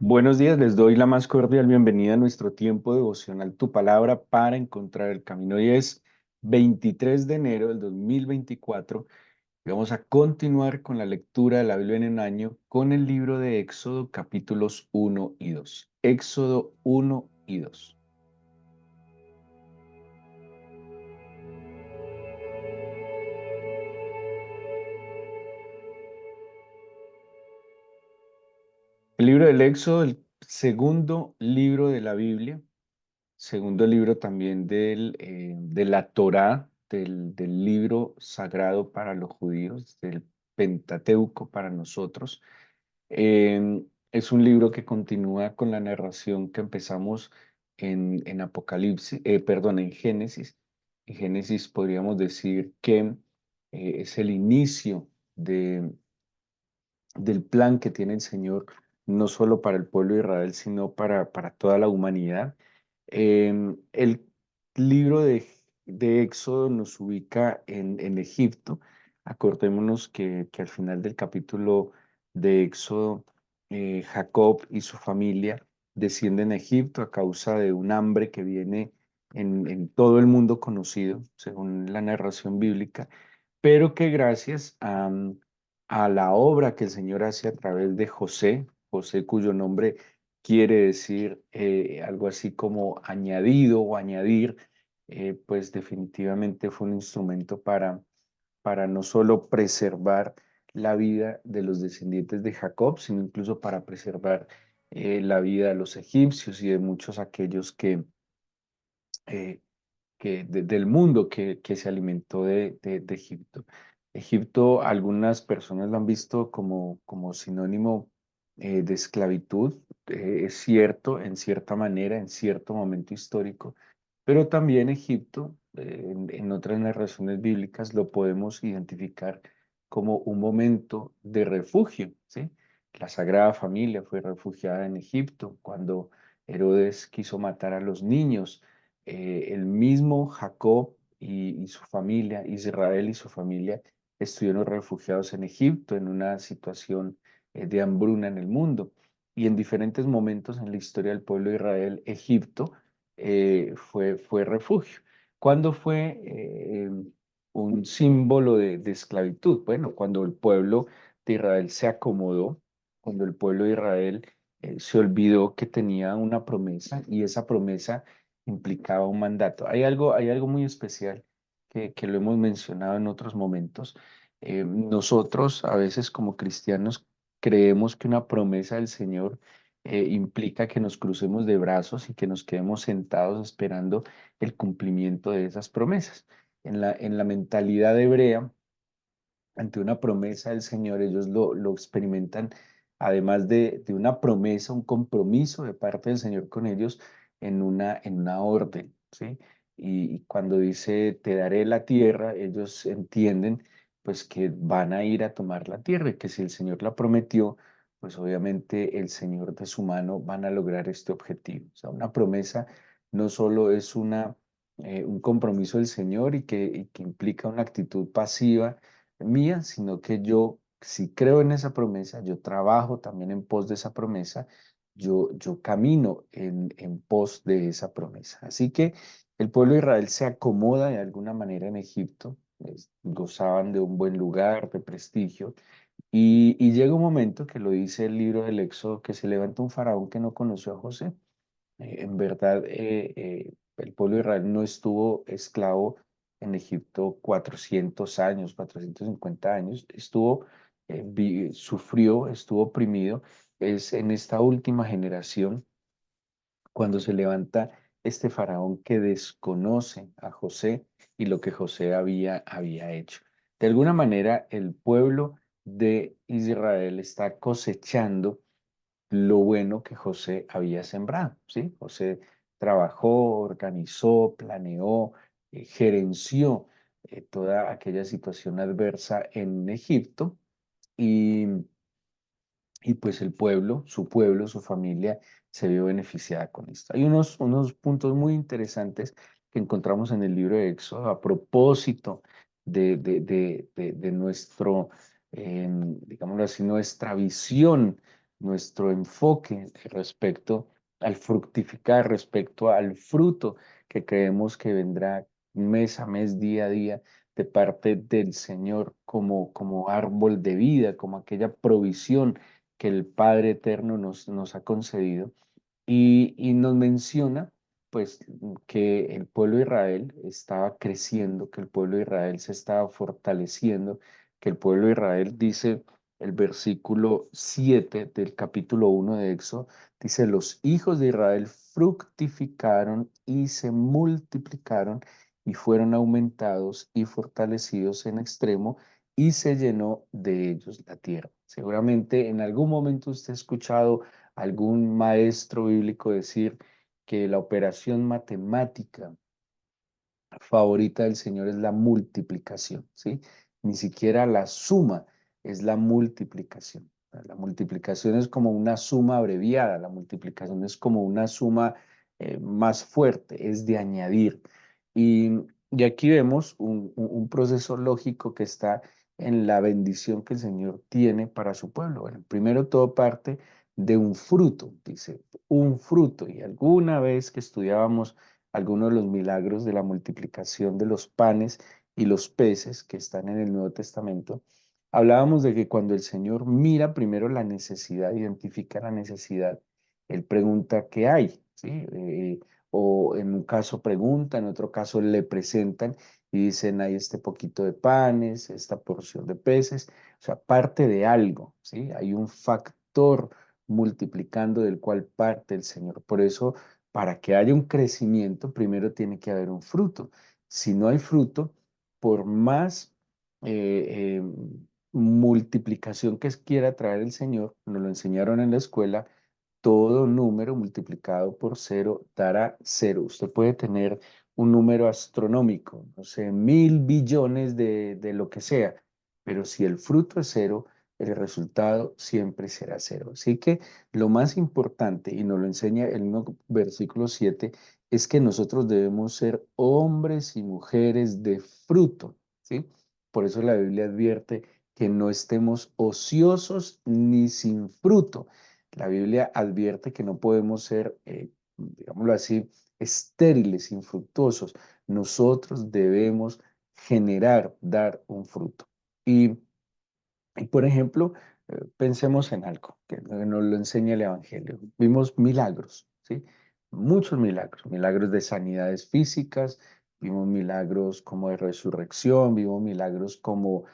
Buenos días, les doy la más cordial bienvenida a nuestro tiempo devocional Tu Palabra para encontrar el camino. Hoy es 23 de enero del 2024 y vamos a continuar con la lectura de la Biblia en un año con el libro de Éxodo capítulos 1 y 2. Éxodo 1 y 2. El libro del Éxodo, el segundo libro de la Biblia, segundo libro también de la Torá, del libro sagrado para los judíos, del Pentateuco para nosotros. Es un libro que continúa con la narración que empezamos en Apocalipsis, perdón, en Génesis. En Génesis podríamos decir que es el inicio del plan que tiene el Señor, no solo para el pueblo de Israel, sino para toda la humanidad. El libro de Éxodo nos ubica en Egipto. Acordémonos que al final del capítulo de Éxodo, Jacob y su familia descienden a Egipto a causa de un hambre que viene en todo el mundo conocido, según la narración bíblica, pero que gracias a la obra que el Señor hace a través de José, José cuyo nombre quiere decir algo así como añadido o añadir, pues definitivamente fue un instrumento para no solo preservar la vida de los descendientes de Jacob, sino incluso para preservar la vida de los egipcios y de muchos aquellos eh, del mundo que se alimentó de Egipto. Egipto, algunas personas lo han visto como sinónimo de esclavitud. Es cierto, en cierta manera, en cierto momento histórico, pero también Egipto, en otras narraciones bíblicas, lo podemos identificar como un momento de refugio, ¿sí? La Sagrada Familia fue refugiada en Egipto cuando Herodes quiso matar a los niños. El mismo Jacob y su familia, Israel y su familia, estuvieron refugiados en Egipto en una situación de hambruna en el mundo. Y en diferentes momentos en la historia del pueblo de Israel, Egipto fue refugio. ¿Cuándo fue un símbolo de esclavitud? Bueno, cuando el pueblo de Israel se acomodó, cuando el pueblo de Israel se olvidó que tenía una promesa y esa promesa implicaba un mandato. Hay algo muy especial que lo hemos mencionado en otros momentos. Nosotros a veces como cristianos creemos que una promesa del Señor implica que nos crucemos de brazos y que nos quedemos sentados esperando el cumplimiento de esas promesas. En la mentalidad hebrea, ante una promesa del Señor, ellos lo experimentan, además de una promesa, un compromiso de parte del Señor con ellos en una orden, ¿sí? Y cuando dice, te daré la tierra, ellos entienden pues que van a ir a tomar la tierra y que si el Señor la prometió, pues obviamente el Señor de su mano van a lograr este objetivo. O sea, una promesa no solo es un compromiso del Señor y que implica una actitud pasiva, mía, sino que yo, si creo en esa promesa, yo trabajo también en pos de esa promesa, yo camino en pos de esa promesa. Así que el pueblo de Israel se acomoda de alguna manera en Egipto, gozaban de un buen lugar, de prestigio, y llega un momento que lo dice el libro del Éxodo, que se levanta un faraón que no conoció a José. En verdad, el pueblo de Israel no estuvo esclavo en Egipto 400 años, 450 años, sufrió, estuvo oprimido. Es en esta última generación cuando se levanta este faraón que desconoce a José y lo que José había hecho. De alguna manera, el pueblo de Israel está cosechando lo bueno que José había sembrado, ¿sí? José trabajó, organizó, planeó, gerenció toda aquella situación adversa en Egipto y, y pues el pueblo, su familia se vio beneficiada con esto. Hay unos puntos muy interesantes que encontramos en el libro de Éxodo a propósito de nuestro, digámoslo así, nuestra visión nuestro enfoque respecto al fructificar, respecto al fruto que creemos que vendrá mes a mes, día a día, de parte del Señor como árbol de vida, como aquella provisión que el Padre Eterno nos ha concedido. Y nos menciona, pues, que el pueblo de Israel estaba creciendo, que el pueblo de Israel se estaba fortaleciendo, que el pueblo de Israel, dice el versículo 7 del capítulo 1 de Éxodo, dice, los hijos de Israel fructificaron y se multiplicaron y fueron aumentados y fortalecidos en extremo y se llenó de ellos la tierra. Seguramente en algún momento usted ha escuchado algún maestro bíblico decir que la operación matemática favorita del Señor es la multiplicación, ¿sí? Ni siquiera la suma es la multiplicación. La multiplicación es como una suma abreviada, la multiplicación es como una suma más fuerte, es de añadir. Y, y aquí vemos un proceso lógico que está en la bendición que el Señor tiene para su pueblo. Bueno, primero todo parte de un fruto, dice, un fruto. Y alguna vez que estudiábamos algunos de los milagros de la multiplicación de los panes y los peces que están en el Nuevo Testamento, hablábamos de que cuando el Señor mira primero la necesidad, identifica la necesidad, Él pregunta qué hay, ¿sí? O en un caso pregunta, en otro caso le presentan y dicen, hay este poquito de panes, esta porción de peces, o sea, parte de algo, ¿sí? Hay un factor multiplicando del cual parte el Señor. Por eso para que haya un crecimiento, primero tiene que haber un fruto. Si no hay fruto, por más multiplicación que quiera traer el Señor, nos lo enseñaron en la escuela, todo número multiplicado por cero dará cero. Usted puede tener un número astronómico, no sé, 1.000 billones de lo que sea, pero si el fruto es cero, el resultado siempre será cero. Así que lo más importante, y nos lo enseña el mismo versículo 7, es que nosotros debemos ser hombres y mujeres de fruto, ¿sí? Por eso la Biblia advierte que no estemos ociosos ni sin fruto. La Biblia advierte que no podemos ser, digámoslo así, estériles, infructuosos. Nosotros debemos generar, dar un fruto. Y por ejemplo, pensemos en algo que nos lo enseña el Evangelio. Vimos milagros, ¿sí? Muchos milagros, milagros de sanidades físicas, vimos milagros como de resurrección, vimos milagros como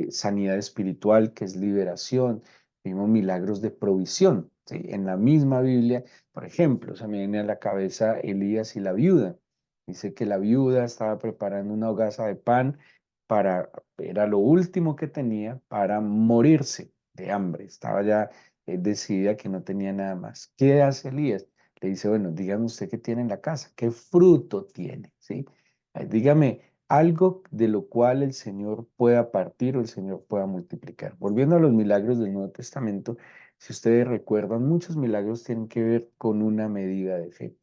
sanidad espiritual, que es liberación, vimos milagros de provisión, ¿sí? En la misma Biblia, por ejemplo, se me viene a la cabeza Elías y la viuda. Dice que la viuda estaba preparando una hogaza de pan para era lo último que tenía para morirse de hambre. Estaba ya decidida que no tenía nada más. ¿Qué hace Elías? Le dice, bueno, dígame usted qué tiene en la casa, qué fruto tiene, ¿sí? Dígame algo de lo cual el Señor pueda partir o el Señor pueda multiplicar. Volviendo a los milagros del Nuevo Testamento, si ustedes recuerdan, muchos milagros tienen que ver con una medida de fe,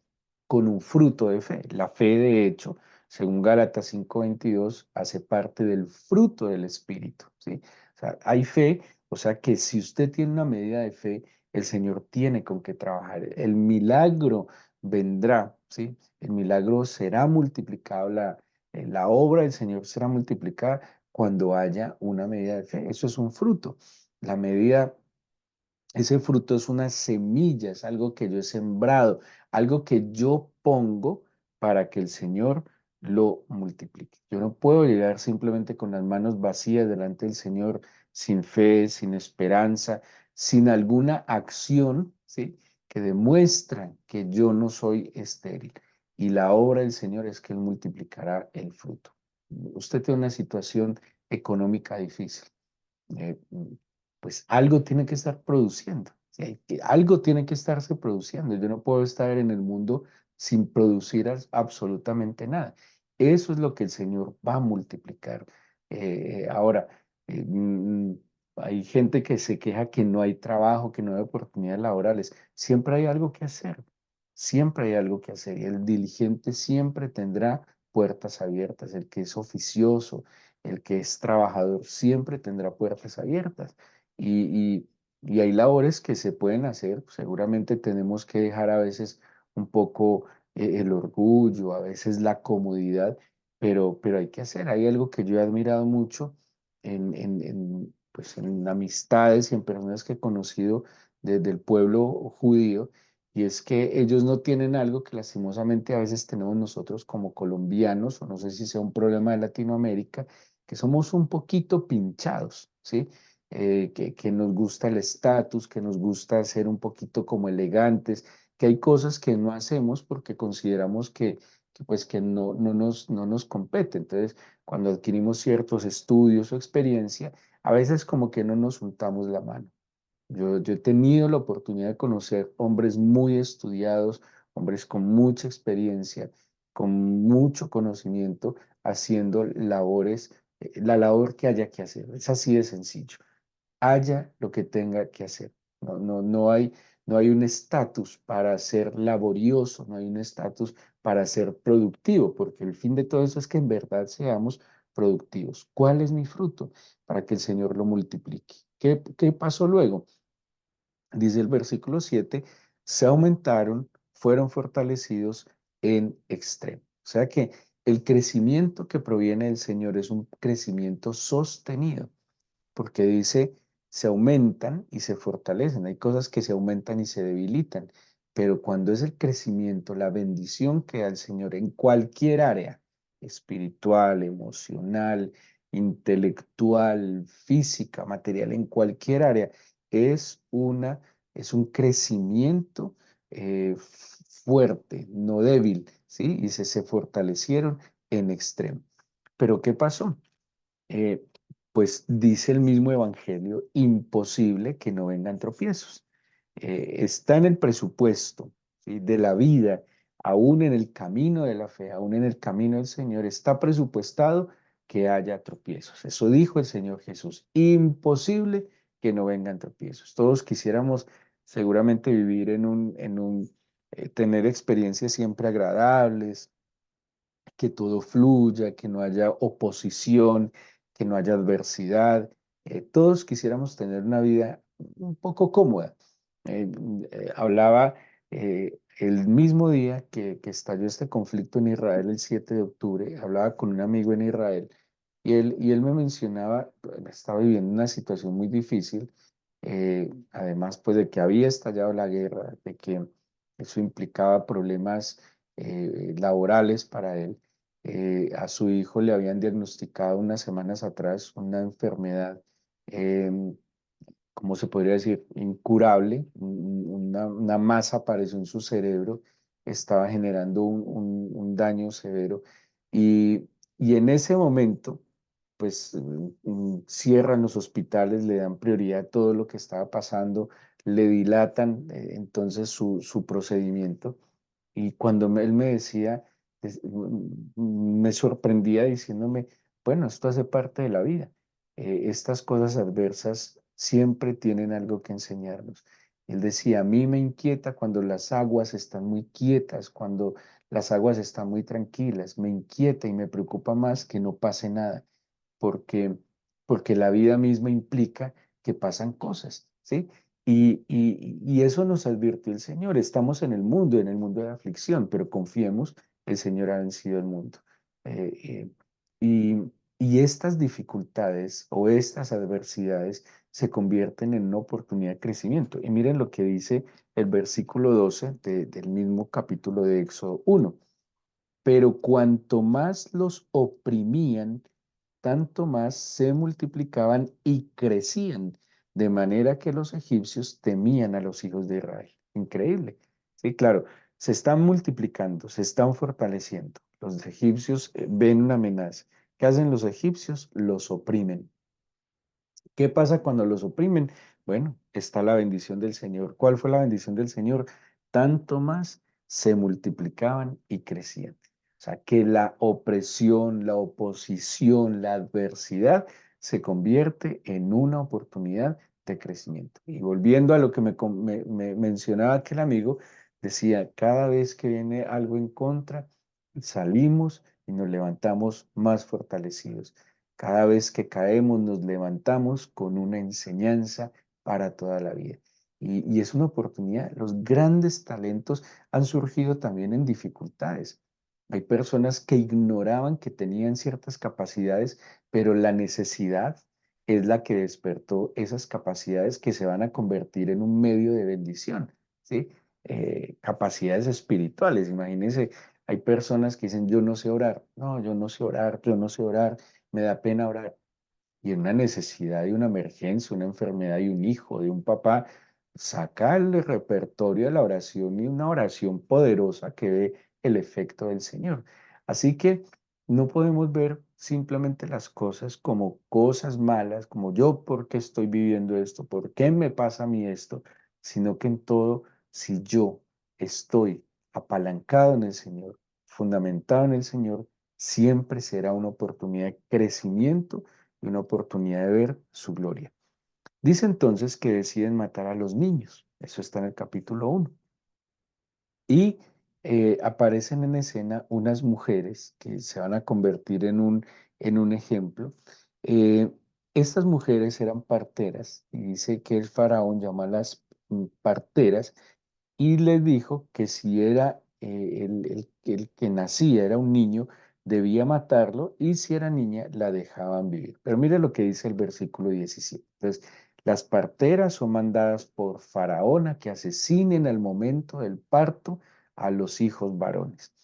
con un fruto de fe. La fe, de hecho, según Gálatas 5:22, hace parte del fruto del Espíritu, ¿sí? O sea, hay fe, o sea que si usted tiene una medida de fe, el Señor tiene con qué trabajar. El milagro vendrá, ¿sí? El milagro será multiplicado, la obra del Señor será multiplicada cuando haya una medida de fe. Eso es un fruto. La medida ese fruto es una semilla, es algo que yo he sembrado, algo que yo pongo para que el Señor lo multiplique. Yo no puedo llegar simplemente con las manos vacías delante del Señor, sin fe, sin esperanza, sin alguna acción, ¿sí? Que demuestra que yo no soy estéril. Y la obra del Señor es que Él multiplicará el fruto. Usted tiene una situación económica difícil, eh, pues algo tiene que estar produciendo. ¿Sí? Algo tiene que estarse produciendo. Yo no puedo estar en el mundo sin producir absolutamente nada. Eso es lo que el Señor va a multiplicar. Ahora, eh, mm, hay gente que se queja que no hay trabajo, que no hay oportunidades laborales. Siempre hay algo que hacer. Siempre hay algo que hacer. Y el diligente siempre tendrá puertas abiertas. El que es oficioso, el que es trabajador siempre tendrá puertas abiertas. Y Y hay labores que se pueden hacer, seguramente tenemos que dejar a veces un poco el orgullo, a veces la comodidad, pero hay que hacer. Hay algo que yo he admirado mucho pues en amistades y en personas que he conocido desde el pueblo judío, y es que ellos no tienen algo que lastimosamente a veces tenemos nosotros como colombianos, o no sé si sea un problema de Latinoamérica, que somos un poquito pinchados, ¿sí? Que nos gusta el estatus, que nos gusta ser un poquito como elegantes, que hay cosas que no hacemos porque consideramos pues que no nos compete. Entonces, cuando adquirimos ciertos estudios o experiencia, a veces como que no nos juntamos la mano. Yo he tenido la oportunidad de conocer hombres muy estudiados, hombres con mucha experiencia, con mucho conocimiento, haciendo labores, la labor que haya que hacer. Es así de sencillo, haya lo que tenga que hacer. No hay un estatus para ser laborioso, no hay un estatus para ser productivo, porque el fin de todo eso es que en verdad seamos productivos. ¿Cuál es mi fruto? Para que el Señor lo multiplique. ¿Qué pasó luego? Dice el versículo 7: se aumentaron, fueron fortalecidos en extremo. O sea que el crecimiento que proviene del Señor es un crecimiento sostenido, porque dice, se aumentan y se fortalecen. Hay cosas que se aumentan y se debilitan, pero cuando es el crecimiento, la bendición que da el Señor en cualquier área, espiritual, emocional, intelectual, física, material, en cualquier área, es es un crecimiento fuerte, no débil, ¿sí? Y se fortalecieron en extremo. Pero ¿qué pasó? eh, pues dice el mismo Evangelio, imposible que no vengan tropiezos. Está en el presupuesto, ¿sí?, de la vida, aún en el camino de la fe, aún en el camino del Señor, está presupuestado que haya tropiezos. Eso dijo el Señor Jesús, imposible que no vengan tropiezos. Todos quisiéramos seguramente vivir tener experiencias siempre agradables, que todo fluya, que no haya oposición, que no haya adversidad. Todos quisiéramos tener una vida un poco cómoda. Hablaba el mismo día que estalló este conflicto en Israel, el 7 de octubre, hablaba con un amigo en Israel y él me mencionaba, estaba viviendo una situación muy difícil, además pues de que había estallado la guerra, de que eso implicaba problemas laborales para él. A su hijo le habían diagnosticado unas semanas atrás una enfermedad, em, ¿cómo se podría decir? Incurable. Una masa apareció en su cerebro, estaba generando un daño severo. Y, y en ese momento, pues cierran los hospitales, le dan prioridad a todo lo que estaba pasando, le dilatan entonces su procedimiento. Y cuando él me decía, me sorprendía diciéndome, bueno, esto hace parte de la vida. Estas cosas adversas siempre tienen algo que enseñarnos. Él decía, a mí me inquieta cuando las aguas están muy quietas, cuando las aguas están muy tranquilas, me inquieta y me preocupa más que no pase nada, porque, porque la vida misma implica que pasan cosas, ¿sí? Y eso nos advirtió el Señor. Estamos en el mundo de aflicción, pero confiemos, el Señor ha vencido el mundo. Eh, eh, y, y estas dificultades o estas adversidades se convierten en una oportunidad de crecimiento. Y miren lo que dice el versículo 12 del mismo capítulo de Éxodo 1: pero cuanto más los oprimían, tanto más se multiplicaban y crecían, de manera que los egipcios temían a los hijos de Israel. Increíble. Sí, claro, se están multiplicando, se están fortaleciendo. Los egipcios ven una amenaza. ¿Qué hacen los egipcios? Los oprimen. ¿Qué pasa cuando los oprimen? Bueno, está la bendición del Señor. ¿Cuál fue la bendición del Señor? Tanto más se multiplicaban y crecían. O sea, que la opresión, la oposición, la adversidad se convierte en una oportunidad de crecimiento. Y volviendo a lo que me mencionaba aquel amigo, decía, cada vez que viene algo en contra, salimos y nos levantamos más fortalecidos. Cada vez que caemos, nos levantamos con una enseñanza para toda la vida. Y es una oportunidad. Los grandes talentos han surgido también en dificultades. Hay personas que ignoraban que tenían ciertas capacidades, pero la necesidad es la que despertó esas capacidades que se van a convertir en un medio de bendición, ¿sí? Capacidades espirituales. Imagínense, hay personas que dicen, yo no sé orar. No, yo no sé orar, yo no sé orar, me da pena orar. Y en una necesidad de una emergencia, una enfermedad de un hijo, de un papá, saca el repertorio de la oración y una oración poderosa que ve el efecto del Señor. Así que no podemos ver simplemente las cosas como cosas malas, como yo, ¿por qué estoy viviendo esto? ¿Por qué me pasa a mí esto? Sino que en todo, si yo estoy apalancado en el Señor, fundamentado en el Señor, siempre será una oportunidad de crecimiento y una oportunidad de ver su gloria. Dice entonces que deciden matar a los niños. Eso está en el capítulo 1. Y aparecen en escena unas mujeres que se van a convertir en un ejemplo. Eh, Estas mujeres eran parteras y dice que el faraón llama a las parteras y les dijo que si era el que nacía, era un niño, debía matarlo y si era niña, la dejaban vivir. Pero mire lo que dice el versículo 17. Entonces, las parteras son mandadas por Faraón a que asesinen al momento del parto a los hijos varones.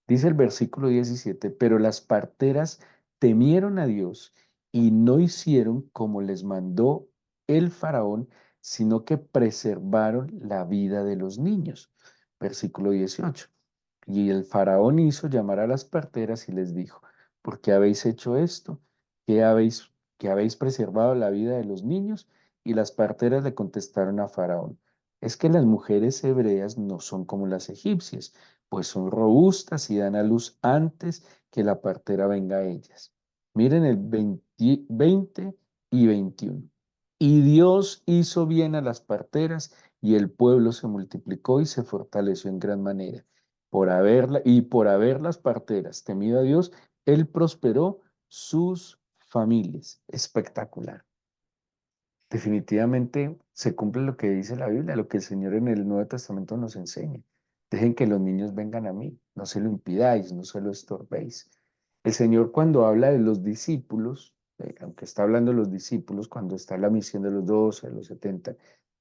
Dice el versículo 17, pero las parteras temieron a Dios y no hicieron como les mandó el Faraón, sino que preservaron la vida de los niños. Versículo 18. Y el faraón hizo llamar a las parteras y les dijo, ¿por qué habéis hecho esto? ¿Que habéis preservado la vida de los niños? Y las parteras le contestaron a Faraón, es que las mujeres hebreas no son como las egipcias, pues son robustas y dan a luz antes que la partera venga a ellas. Miren el 20 y 21. Y Dios hizo bien a las parteras y el pueblo se multiplicó y se fortaleció en gran manera. Por haber las parteras temido a Dios, él prosperó sus familias. Espectacular. Definitivamente se cumple lo que dice la Biblia, lo que el Señor en el Nuevo Testamento nos enseña. Dejen que los niños vengan a mí, no se lo impidáis, no se lo estorbéis. El Señor cuando habla de los discípulos, aunque está hablando de los discípulos, cuando está la misión de los 12, de los 70,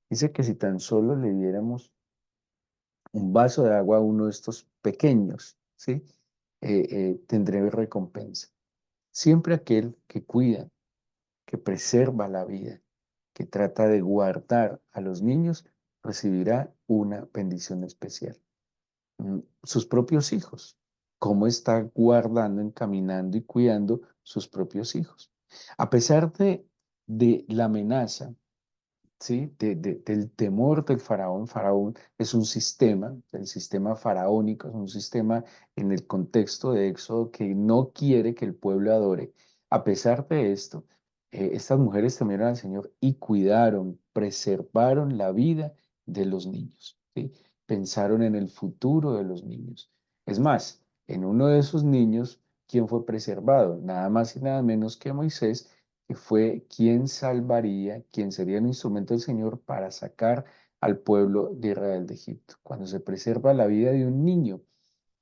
dice que si tan solo le diéramos un vaso de agua a uno de estos pequeños, ¿sí? Tendré recompensa. Siempre aquel que cuida, que preserva la vida, que trata de guardar a los niños, recibirá una bendición especial. Sus propios hijos, cómo está guardando, encaminando y cuidando sus propios hijos. A pesar de la amenaza, ¿sí? Del temor del faraón. Faraón es un sistema, el sistema faraónico es un sistema en el contexto de Éxodo que no quiere que el pueblo adore. A pesar de esto, estas mujeres temieron al Señor y cuidaron, preservaron la vida de los niños, ¿sí? Pensaron en el futuro de los niños. Es más, en uno de esos niños, ¿quién fue preservado? Nada más y nada menos que Moisés, que fue quien salvaría, quien sería un instrumento del Señor para sacar al pueblo de Israel de Egipto. Cuando se preserva la vida de un niño,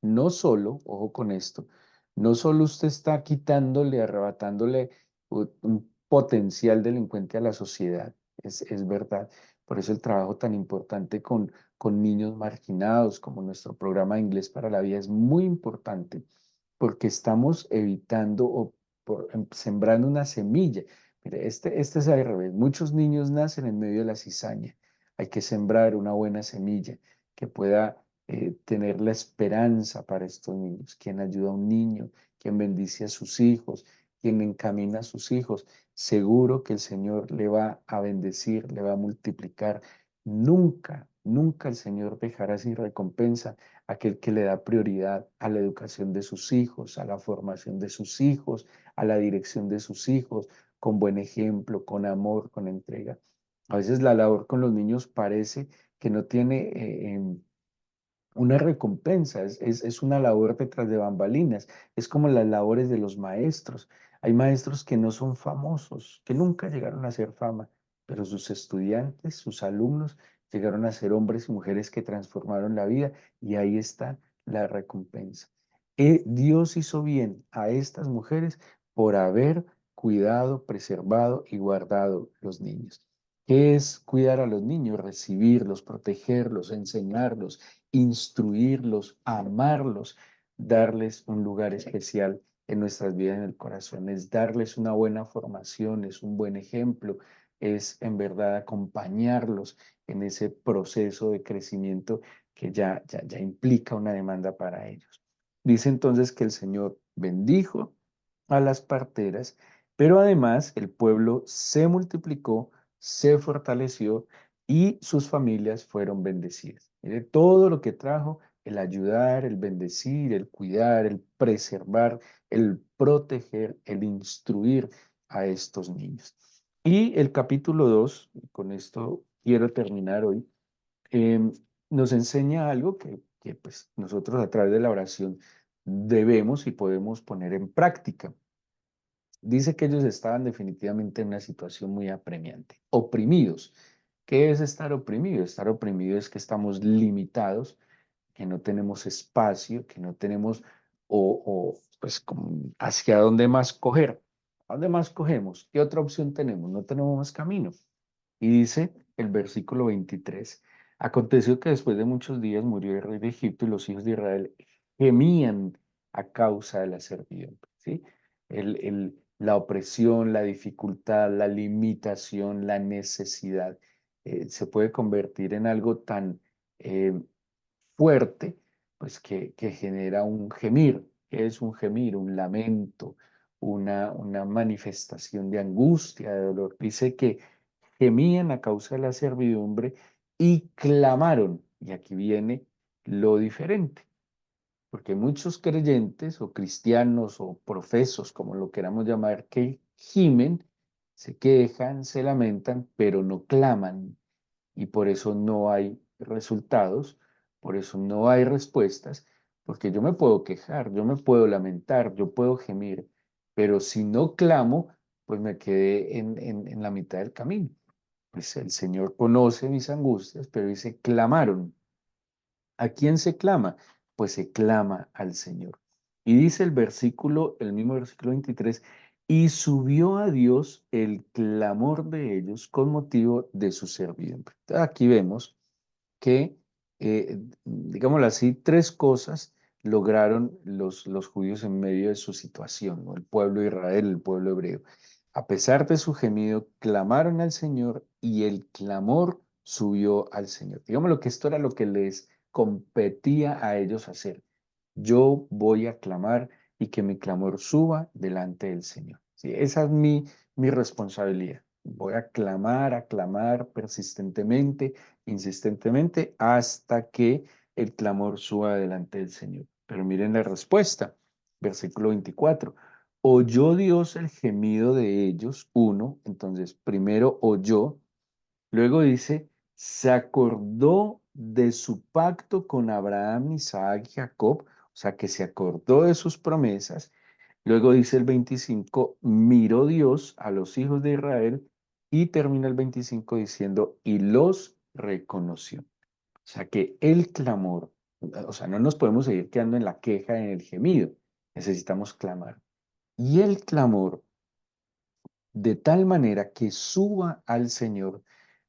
no solo, ojo con esto, no solo usted está quitándole, arrebatándole un potencial delincuente a la sociedad, es verdad. Por eso el trabajo tan importante con niños marginados, como nuestro programa de Inglés para la Vida, es muy importante porque estamos evitando o sembrando una semilla. Mire, este es al revés. Muchos niños nacen en medio de la cizaña. Hay que sembrar una buena semilla que pueda tener la esperanza para estos niños. Quien ayuda a un niño, quien bendice a sus hijos, quien encamina a sus hijos, seguro que el Señor le va a bendecir, le va a multiplicar. Nunca, nunca el Señor dejará sin recompensa aquel que le da prioridad a la educación de sus hijos, a la formación de sus hijos, a la dirección de sus hijos, con buen ejemplo, con amor, con entrega. A veces la labor con los niños parece que no tiene una recompensa, es una labor detrás de bambalinas, es como las labores de los maestros. Hay maestros que no son famosos, que nunca llegaron a ser fama, pero sus estudiantes, sus alumnos, llegaron a ser hombres y mujeres que transformaron la vida y ahí está la recompensa. Dios hizo bien a estas mujeres por haber cuidado, preservado y guardado los niños. ¿Qué es cuidar a los niños? Recibirlos, protegerlos, enseñarlos, instruirlos, amarlos, darles un lugar especial en nuestras vidas, en el corazón, es darles una buena formación, es un buen ejemplo, es en verdad acompañarlos en ese proceso de crecimiento que ya implica una demanda para ellos. Dice entonces que el Señor bendijo a las parteras, pero además el pueblo se multiplicó, se fortaleció y sus familias fueron bendecidas. Mire todo lo que trajo el ayudar, el bendecir, el cuidar, el preservar, el proteger, el instruir a estos niños. Y el capítulo 2, con esto quiero terminar hoy, em, nos enseña algo que pues nosotros a través de la oración debemos y podemos poner en práctica. Dice que ellos estaban definitivamente en una situación muy apremiante, oprimidos. ¿Qué es estar oprimido? Estar oprimido es que estamos limitados, que no tenemos espacio, que no tenemos pues hacia dónde más coger. ¿A dónde más cogemos? ¿Qué otra opción tenemos? No tenemos más camino. Y dice el versículo 23, aconteció que después de muchos días murió el rey de Egipto y los hijos de Israel gemían a causa de la servidumbre, ¿sí? La opresión, la dificultad, la limitación, la necesidad, se puede convertir en algo tan eh, fuerte, pues que genera un gemir. ¿Qué es un gemir? Un lamento, una manifestación de angustia, de dolor. Dice que gemían a causa de la servidumbre y clamaron. Y aquí viene lo diferente, porque muchos creyentes o cristianos o profesos, como lo queramos llamar, que gimen, se quejan, se lamentan, pero no claman y por eso no hay resultados, por eso no hay respuestas, porque yo me puedo quejar, yo me puedo lamentar, yo puedo gemir, pero si no clamo, pues me quedé en la mitad del camino. Pues el Señor conoce mis angustias, pero dice, clamaron. ¿A quién se clama? Pues se clama al Señor. Y dice el mismo versículo 23, y subió a Dios el clamor de ellos con motivo de su servidumbre. Entonces, aquí vemos que, digámoslo así, tres cosas lograron los judíos en medio de su situación, ¿no? El pueblo de Israel, el pueblo hebreo. A pesar de su gemido, clamaron al Señor y el clamor subió al Señor. Digamos que esto era lo que les competía a ellos hacer. Yo voy a clamar y que mi clamor suba delante del Señor. Sí, esa es mi responsabilidad. Voy a clamar persistentemente, insistentemente, hasta que el clamor suba delante del Señor. Pero miren la respuesta, versículo 24. Oyó Dios el gemido de ellos, uno, entonces primero oyó. Luego dice, se acordó de su pacto con Abraham, Isaac y Jacob, o sea que se acordó de sus promesas. Luego dice el 25, miró Dios a los hijos de Israel y termina el 25 diciendo, y los reconoció. O sea que el clamor, o sea, no nos podemos seguir quedando en la queja, en el gemido, necesitamos clamar. Y el clamor de tal manera que suba al Señor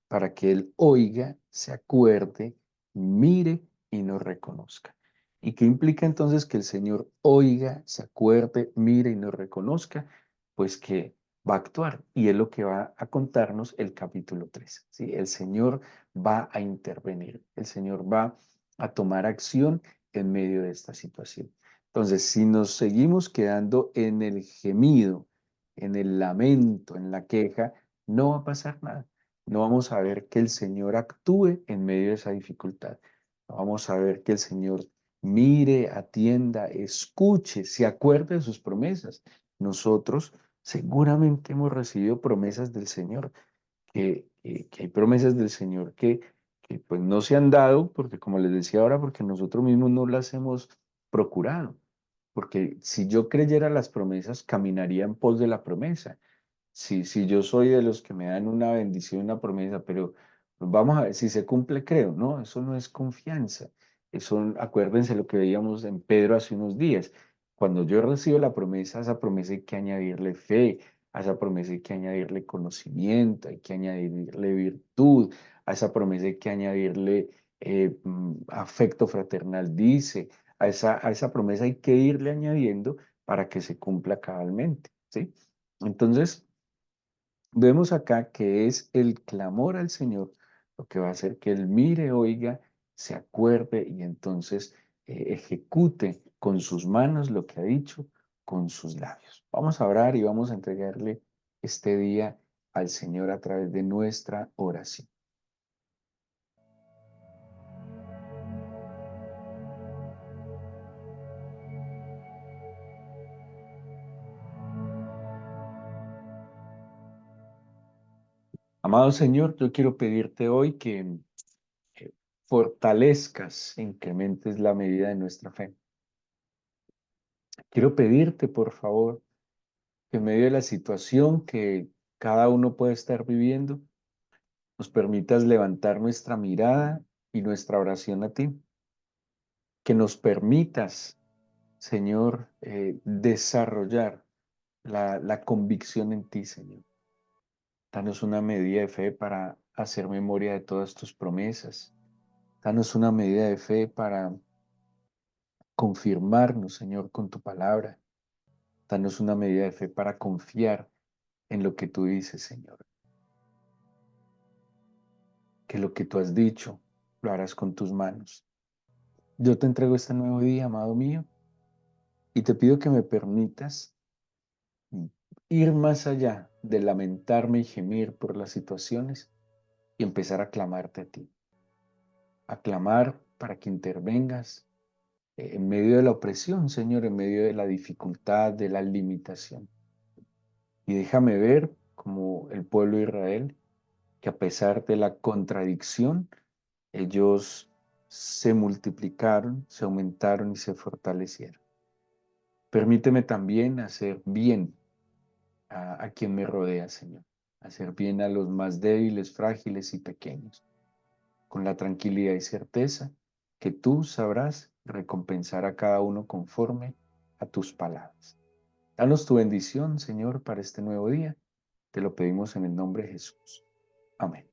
para que Él oiga, se acuerde, mire y nos reconozca. ¿Y qué implica entonces que el Señor oiga, se acuerde, mire y nos reconozca? Pues que va a actuar y es lo que va a contarnos el capítulo 3. ¿Sí? El Señor va a intervenir, el Señor va a tomar acción en medio de esta situación. Entonces, si nos seguimos quedando en el gemido, en el lamento, en la queja, no va a pasar nada. No vamos a ver que el Señor actúe en medio de esa dificultad. No vamos a ver que el Señor mire, atienda, escuche, se acuerde de sus promesas. Nosotros seguramente hemos recibido promesas del Señor, que hay promesas del Señor que pues no se han dado, porque como les decía ahora, porque nosotros mismos no las hemos procurado. Porque si yo creyera las promesas, caminaría en pos de la promesa. si yo soy de los que me dan una bendición, una promesa, pero pues vamos a ver si se cumple, creo, ¿no? Eso no es confianza. Eso, acuérdense lo que veíamos en Pedro hace unos días. Cuando yo recibo la promesa, a esa promesa hay que añadirle fe, a esa promesa hay que añadirle conocimiento, hay que añadirle virtud, a esa promesa hay que añadirle afecto fraternal, dice, a esa promesa hay que irle añadiendo para que se cumpla cabalmente, ¿sí? Entonces, vemos acá que es el clamor al Señor lo que va a hacer que Él mire, oiga, se acuerde y entonces ejecute con sus manos lo que ha dicho con sus labios. Vamos a orar y vamos a entregarle este día al Señor a través de nuestra oración. Amado Señor, yo quiero pedirte hoy que fortalezcas, incrementes la medida de nuestra fe. Quiero pedirte, por favor, que en medio de la situación que cada uno puede estar viviendo, nos permitas levantar nuestra mirada y nuestra oración a ti, que nos permitas, Señor, desarrollar la convicción en ti, Señor. Danos una medida de fe para hacer memoria de todas tus promesas. Danos una medida de fe para confirmarnos, Señor, con tu palabra. Danos una medida de fe para confiar en lo que tú dices, Señor. Que lo que tú has dicho lo harás con tus manos. Yo te entrego este nuevo día, amado mío, y te pido que me permitas ir más allá de lamentarme y gemir por las situaciones y empezar a clamarte a ti, a clamar para que intervengas en medio de la opresión, Señor, en medio de la dificultad, de la limitación. Y déjame ver como el pueblo de Israel, que a pesar de la contradicción, ellos se multiplicaron, se aumentaron y se fortalecieron. Permíteme también hacer bien a quien me rodea, Señor. Hacer bien a los más débiles, frágiles y pequeños, con la tranquilidad y certeza que tú sabrás recompensar a cada uno conforme a tus palabras. Danos tu bendición, Señor, para este nuevo día. Te lo pedimos en el nombre de Jesús. Amén.